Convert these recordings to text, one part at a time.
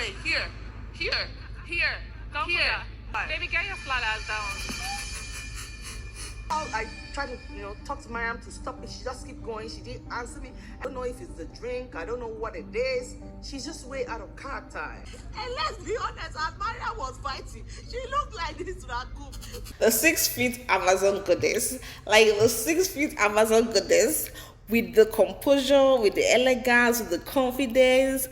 Getaway, here, come here. Baby, get your flat ass down. I tried to, talk to Mariam to stop it. She just keep going. She didn't answer me. I don't know if it's the drink. I don't know what it is. She's just way out of character. And let's be honest, as Mariam was fighting, she looked like this raccoon. The 6 feet Amazon goddess, like the 6 feet Amazon goddess, with the composure, with the elegance, with the confidence.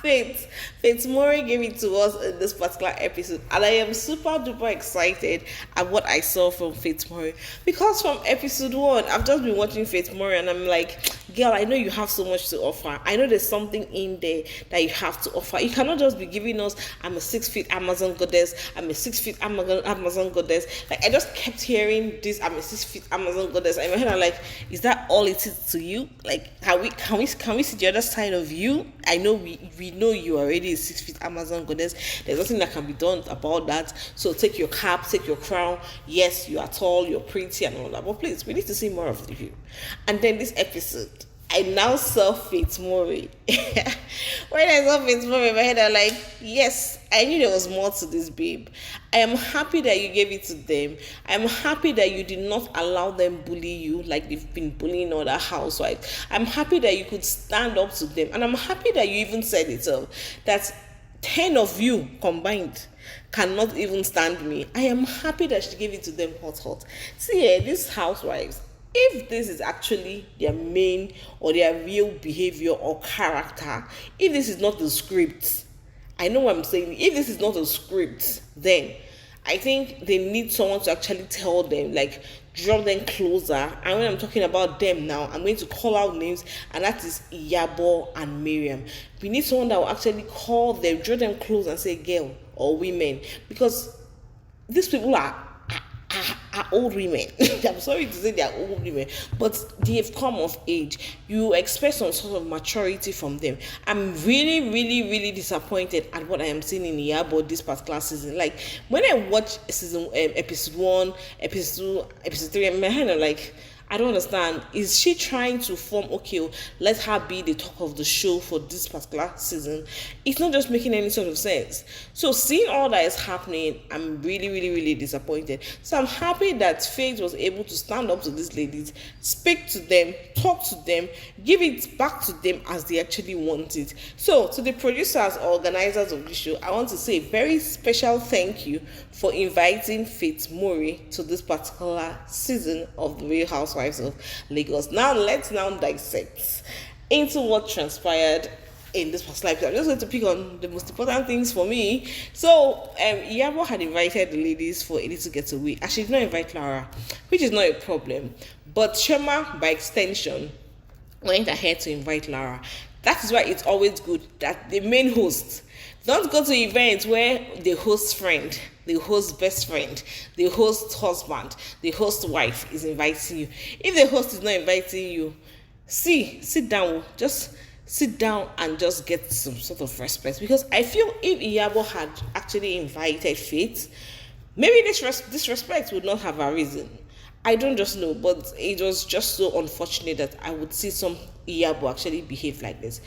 Faith Morey gave it to us in this particular episode, and I am super duper excited at what I saw from Faith Morey, because from episode 1 I've just been watching Faith Morey and I'm like, girl, I know you have so much to offer. I know there's something in there that you have to offer. You cannot just be giving us, I'm a 6 feet Amazon goddess, I'm a 6 feet Amazon goddess. Like, I just kept hearing this, I'm a 6 feet Amazon goddess. In my head I'm like, is that all it is to you? Like, can we see the other side of you? I know we know you already a 6 feet Amazon goddess. There's nothing that can be done about that. So take your cap, take your crown. Yes, you are tall, you're pretty and all that, but please, we need to see more of you. And then this episode, I now saw Faith Morey. When I saw Faith Morey in my head, I'm like, yes, I knew there was more to this, babe. I am happy that you gave it to them. I am happy that you did not allow them bully you like they've been bullying other housewives. I'm happy that you could stand up to them. And I'm happy that you even said it, that 10 of you combined cannot even stand me. I am happy that she gave it to them hot. See, these housewives, if this is actually their main or their real behavior or character, if this is not the script, I know what I'm saying, if this is not a script, then I think they need someone to actually tell them, like, draw them closer. And when I'm talking about them now, I'm going to call out names, and that is Iyabo and Mariam. We need someone that will actually call them, draw them close and say, girl or women, because these people are old women. I'm sorry to say they are old women, but they've come of age. You expect some sort of maturity from them. I'm really disappointed at what I am seeing in Iyabo this particular season. Like, when I watch season episode 1, episode 3, in my hand, I'm like, I don't understand. Is she trying to form, okay, let her be the talk of the show for this particular season? It's not just making any sort of sense. So seeing all that is happening, I'm really disappointed. So I'm happy that Faith was able to stand up to these ladies, speak to them, talk to them, give it back to them as they actually want it. So to the producers or organizers of the show, I want to say a very special thank you for inviting Faith Morey to this particular season of the Real Housewives of Lagos. Now let's dissect into what transpired in this particular episode. I'm just going to pick on the most important things for me. So Iyabo had invited the ladies for a little getaway, and she did not invite Lara, which is not a problem. But Shema, by extension, went ahead to invite Lara. That is why it's always good that the main host don't go to events where the host friend, the host best friend, the host husband, the host wife is inviting you. If the host is not inviting you, sit down, just sit down and just get some sort of respect. Because I feel if Iyabo had actually invited Faith, maybe this respect would not have arisen. I don't just know, but it was just so unfortunate that I would see some Iyabo actually behave like this.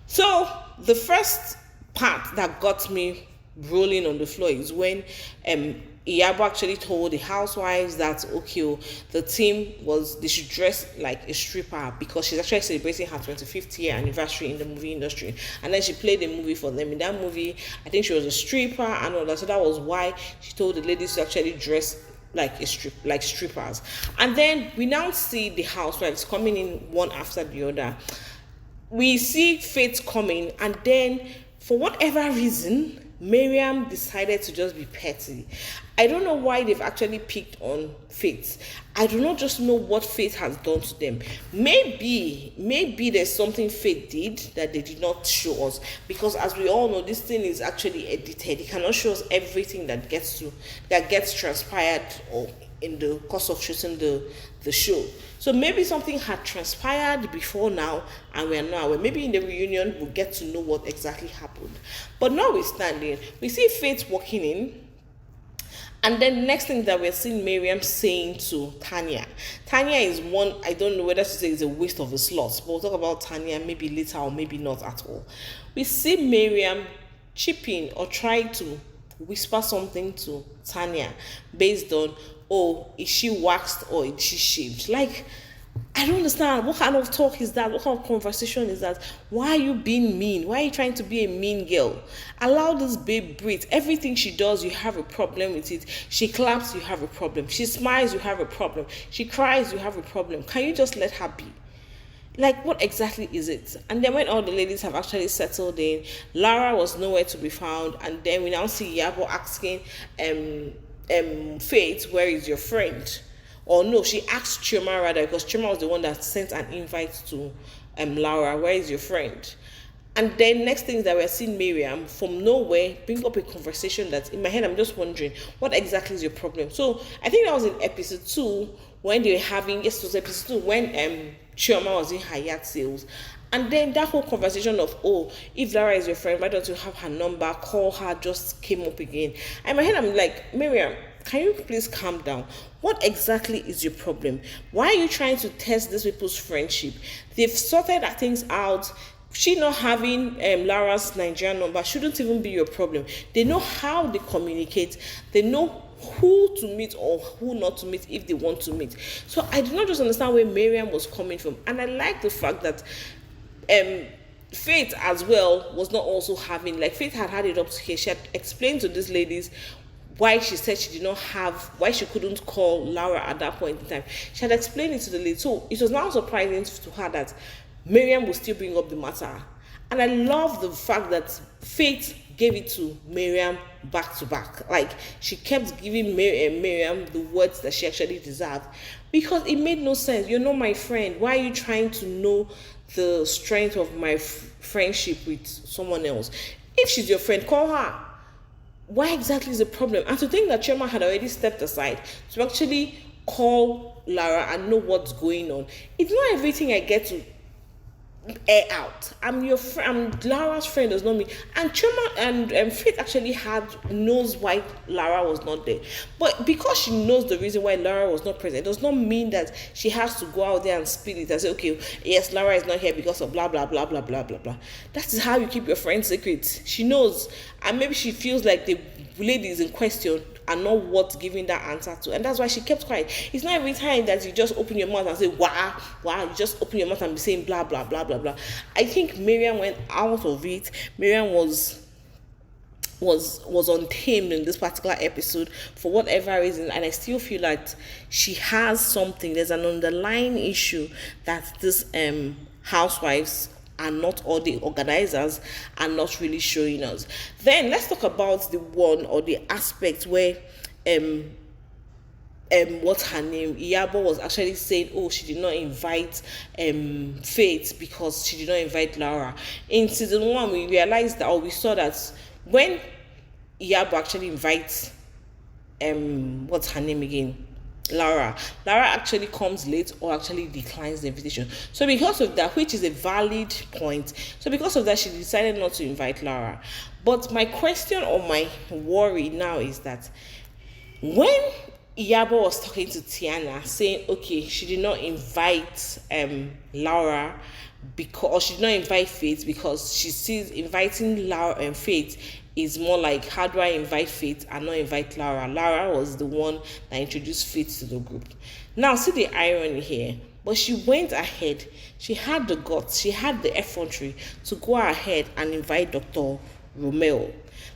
So the first part that got me rolling on the floor is when Iyabo actually told the housewives that, okay, the team they should dress like a stripper because she's actually celebrating her 25th year anniversary in the movie industry. And then she played a movie for them. In that movie, I think she was a stripper and all that. So that was why she told the ladies to actually dress like strippers. And then we now see the housewives coming in one after the other. We see Faith coming, and then for whatever reason, Mariam decided to just be petty. I don't know why they've actually picked on Faith. I do not just know what Faith has done to them. Maybe there's something Faith did that they did not show us, because as we all know, this thing is actually edited. It cannot show us everything that gets transpired or in the course of shooting the show. So maybe something had transpired before now and we're not aware. Maybe in the reunion we'll get to know what exactly happened. But notwithstanding, we see Faith walking in, and then next thing that we're seeing Mariam saying to Tanya. Tanya is one, I don't know whether to say it's a waste of a slot, but we'll talk about Tanya maybe later or maybe not at all. We see Mariam chip in or try to whisper something to Tanya based on, oh, is she waxed or is she shaved? Like, I don't understand. What kind of talk is that? What kind of conversation is that? Why are you being mean? Why are you trying to be a mean girl? Allow this babe breathe. Everything she does, you have a problem with it. She claps, you have a problem. She smiles, you have a problem. She cries, you have a problem. Can you just let her be? Like, what exactly is it? And then when all the ladies have actually settled in, Lara was nowhere to be found. And then we now see Iyabo asking Faith, where is your friend? Or no, she asked Chioma rather, because Chioma was the one that sent an invite to Laura, where is your friend? And then next thing is that we're seeing Mariam from nowhere bring up a conversation that in my head I'm just wondering, what exactly is your problem? So I think that was in episode 2 when they were having, yes, it was episode 2 when Chioma was in her yard sales. And then that whole conversation of, oh, if Lara is your friend, why don't you have her number, call her, just came up again. And in my head I'm like, Mariam, can you please calm down? What exactly is your problem? Why are you trying to test these people's friendship? They've sorted things out. She not having Lara's Nigerian number shouldn't even be your problem. They know how they communicate. They know who to meet or who not to meet if they want to meet. So I did not just understand where Mariam was coming from. And I like the fact that Faith as well was not also having, like, Faith had it up to here. She had explained to these ladies why she said she did not have, why she couldn't call Laura at that point in time. She had explained it to the lady. So it was now surprising to her that Mariam would still bring up the matter. And I love the fact that Faith gave it to Mariam back to back. Like, she kept giving Mariam the words that she actually deserved. Because it made no sense. You're not my friend. Why are you trying to know the strength of my friendship with someone else? If she's your friend, call her. Why exactly is the problem? And to think that Chioma had already stepped aside to actually call Lara and know what's going on. It's not everything I get to air out. I'm your friend. I'm Lara's friend, does not mean. And Chioma and Faith actually knows why Lara was not there. But because she knows the reason why Lara was not present, it does not mean that she has to go out there and spill it and say, okay, yes, Lara is not here because of blah blah blah blah blah blah blah. That is how you keep your friend secret. She knows, and maybe she feels like the ladies in question are not worth giving that answer to, and that's why she kept quiet. It's not every time that you just open your mouth and say wow, you just open your mouth and be saying blah blah blah blah blah. I think Mariam went out of it. Mariam was untamed in this particular episode for whatever reason, and I still feel that she has something. There's an underlying issue that this housewives and not all the organizers are not really showing us. Then let's talk about the one or the aspect where what's her name, Iyabo was actually saying, oh, she did not invite Faith because she did not invite Laura. In season 1 we realized that, or we saw that when Iyabo actually invites what's her name again, Laura actually comes late or actually declines the invitation. So because of that, which is a valid point, so because of that she decided not to invite Laura. But my question or my worry now is that when Iyabo was talking to Tiana saying, okay, she did not invite Laura because, or she did not invite Faith because she sees inviting Laura and Faith is more like, how do I invite Faith and not invite Laura? Laura was the one that introduced Faith to the group. Now, see the irony here. But she went ahead. She had the guts. She had the effrontery to go ahead and invite Dr. Romeo.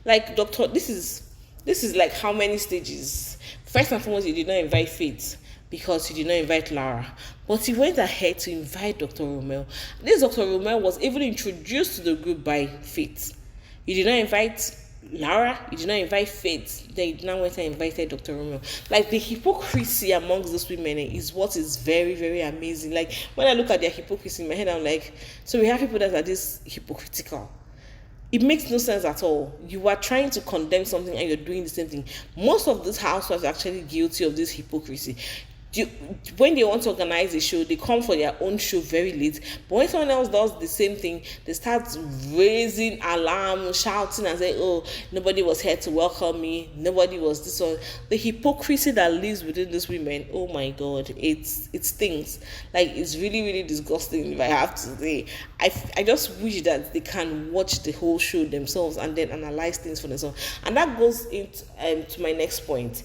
Like, this is like how many stages? First and foremost, he did not invite Faith because he did not invite Laura. But he went ahead to invite Dr. Romeo. This Dr. Romeo was even introduced to the group by Faith. You did not invite Laura, you did not invite Faith, then you now went and invited Dr. Romeo. Like, the hypocrisy amongst those women is what is very, very amazing. Like, when I look at their hypocrisy in my head, I'm like, so we have people that are this hypocritical. It makes no sense at all. You are trying to condemn something and you're doing the same thing. Most of these housewives are actually guilty of this hypocrisy. do you, when they want to organize a show, they come for their own show very late. But when someone else does the same thing, they start raising alarm, shouting and saying, oh, nobody was here to welcome me, nobody was this one. The hypocrisy that lives within these women, oh my god, it stings. Like, it's really, really disgusting, if I have to say. I just wish that they can watch the whole show themselves and then analyze things for themselves. And that goes into to my next point.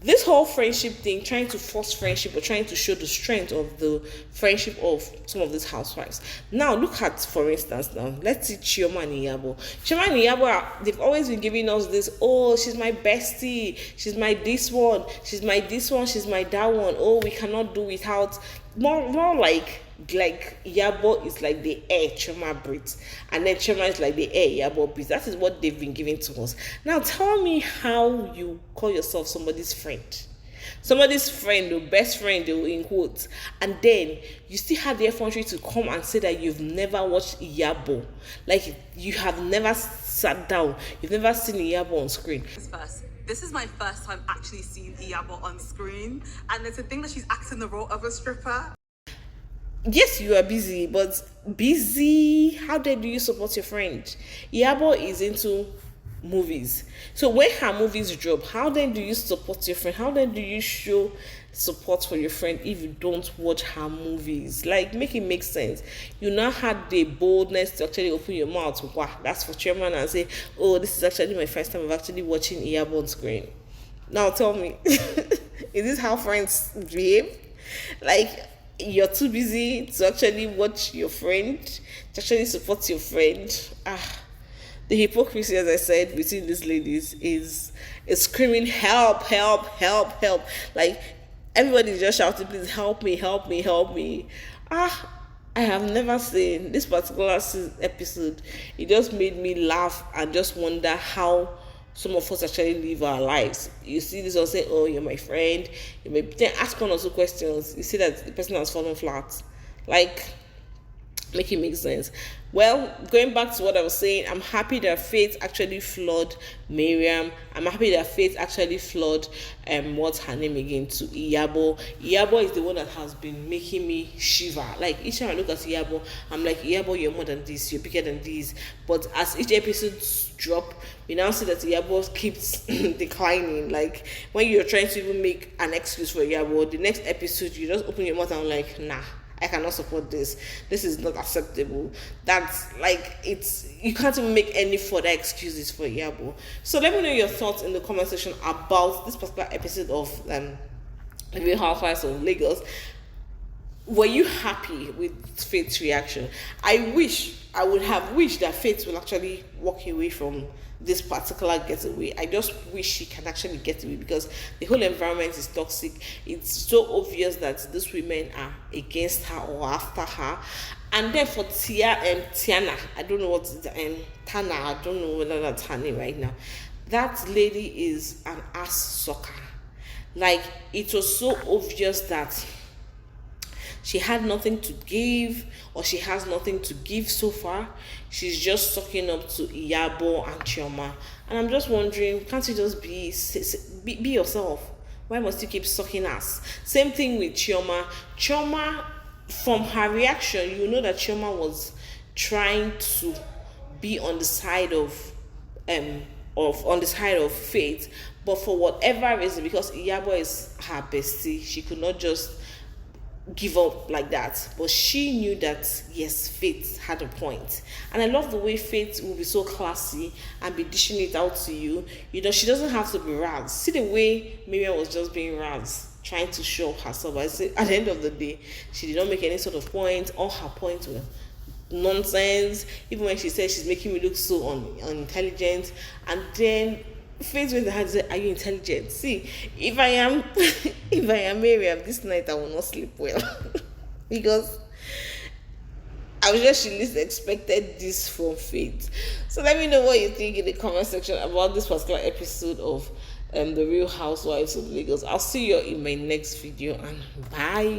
This whole friendship thing, trying to force friendship or trying to show the strength of the friendship of some of these housewives. Now, look at, for instance, now, let's see Chioma and Iyabo. Chioma and Iyabo, they've always been giving us this, oh, she's my bestie, she's my this one, she's my this one, she's my that one, oh, we cannot do without. More like Iyabo is like the air Chioma breathes, and then Chioma is like the air Iyabo breathes. That is what they've been giving to us. Now tell me how you call yourself somebody's friend, or best friend, in quotes, and then you still have the effrontery to come and say that you've never watched Iyabo, like you have never sat down, you've never seen Iyabo on screen. This is my first time actually seeing Iyabo on screen, and it's a thing that she's acting the role of a stripper. Yes, you are busy, but busy, how dare do you support your friend? Iyabo is into movies. So when her movies drop, how then do you support your friend? How then do you show support for your friend if you don't watch her movies? Like, make it make sense. You now had the boldness to actually open your mouth. Wow, that's for chairman, and say, oh, this is actually my first time of actually watching Iyabo on screen. Now tell me, is this how friends behave? Like, you're too busy to actually watch your friend, to actually support your friend. The hypocrisy, as I said, between these ladies is screaming, help, help, help, help. Like, everybody's just shouting, please help me, help me, help me. I have never seen this particular episode. It just made me laugh and just wonder how some of us actually live our lives. You see this one say, oh, you're my friend. You may then ask one or two questions. You see that the person has fallen flat. Like, make it make sense. Well, going back to what I was saying, I'm happy that Faith actually flawed Mariam. I'm happy that Faith actually flawed what's her name again, to Iyabo. Iyabo is the one that has been making me shiver. Like, each time I look at Iyabo, I'm like, Iyabo, you're more than this, you're bigger than this. But as each episode drop, we now see that Iyabo keeps declining. Like, when you're trying to even make an excuse for Iyabo, the next episode you just open your mouth and I'm like, nah, I cannot support this. This is not acceptable. That's like, you can't even make any further excuses for Iyabo. So let me know your thoughts in the comment section about this particular episode of The Real Housewives of Lagos. Were you happy with Faith's reaction? I would have wished that Faith will actually walk away from this particular getaway. I just wish she can actually get away, because the whole environment is toxic. It's so obvious that these women are against her or after her. And then for Tiana, I don't know what Tana, I don't know whether that's her name right now. That lady is an ass sucker. Like, it was so obvious that she had nothing to give, or she has nothing to give so far. She's just sucking up to Iyabo and Chioma. And I'm just wondering, can't you just be yourself? Why must you keep sucking ass? Same thing with Chioma. Chioma, from her reaction, you know that Chioma was trying to be on the side of Faith, but for whatever reason, because Iyabo is her bestie, she could not just give up like that. But she knew that, yes, Faith had a point. And I love the way Faith will be so classy and be dishing it out to you. You know, she doesn't have to be rags. See the way Mariam was just being rags, trying to show herself. But at the end of the day, she did not make any sort of point. All her points were nonsense. Even when she said she's making me look so unintelligent, and then Faith with the hand said, are you intelligent? See, if I am Mariam, this night I will not sleep well. Because I was just, she least expected this from Faith. So let me know what you think in the comment section about this particular episode of The Real Housewives of Lagos. I'll see you in my next video, and bye.